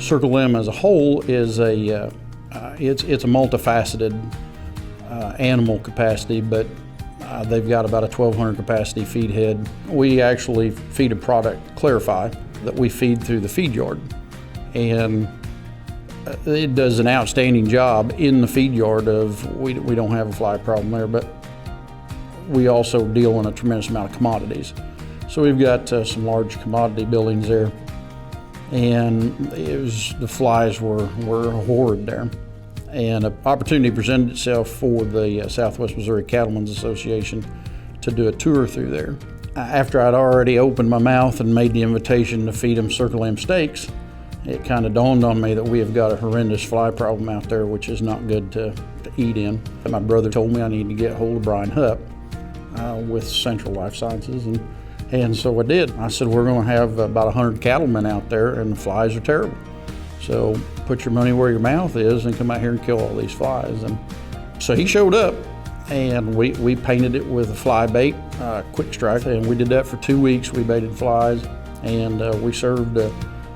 Circle M as a whole is it's a multifaceted animal capacity, but they've got about a 1,200 capacity feed head. We actually feed a product, Clarify, that we feed through the feed yard. And it does an outstanding job in the feed yard we don't have a fly problem there, but we also deal in a tremendous amount of commodities. So we've got some large commodity buildings there, and the flies were horrid there. And an opportunity presented itself for the Southwest Missouri Cattlemen's Association to do a tour through there. After I'd already opened my mouth and made the invitation to feed them Circle M steaks, it kind of dawned on me that we have got a horrendous fly problem out there, which is not good to eat in. My brother told me I needed to get a hold of Brian Hupp with Central Life Sciences, and so I did. I said, we're going to have about 100 cattlemen out there, and the flies are terrible. So put your money where your mouth is and come out here and kill all these flies. And so he showed up, and we painted it with a fly bait, quick strike, and we did that for 2 weeks. We baited flies, and we served a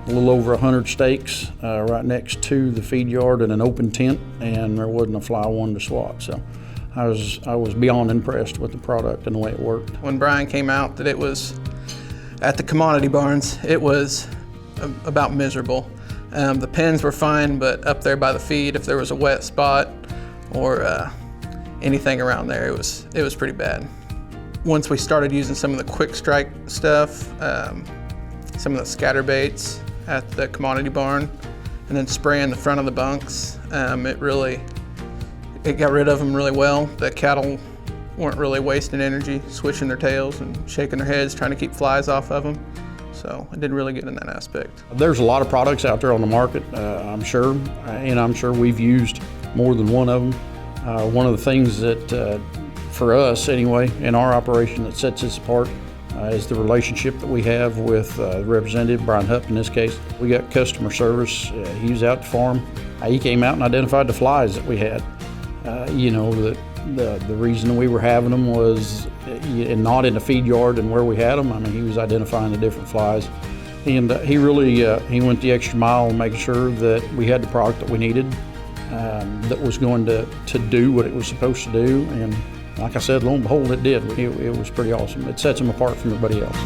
little over 100 steaks right next to the feed yard in an open tent, and there wasn't a fly one to swat. So I was beyond impressed with the product and the way it worked. When Brian came out that it was at the commodity barns, it was about miserable. The pens were fine, but up there by the feed, if there was a wet spot or anything around there, it was pretty bad. Once we started using some of the quick strike stuff, some of the scatter baits at the commodity barn, and then spraying the front of the bunks, it got rid of them really well. The cattle weren't really wasting energy, swishing their tails and shaking their heads, trying to keep flies off of them. So I did really good in that aspect. There's a lot of products out there on the market, I'm sure, and I'm sure we've used more than one of them. One of the things that, for us anyway, in our operation that sets us apart is the relationship that we have with Representative Brian Hupp in this case. We got customer service. He was out to farm. He came out and identified the flies that we had. The reason we were having them was and not in the feed yard and where we had them. I mean, he was identifying the different flies, and he went the extra mile in making sure that we had the product that we needed, that was going to do what it was supposed to do. And like I said, lo and behold, it did. It was pretty awesome. It sets him apart from everybody else.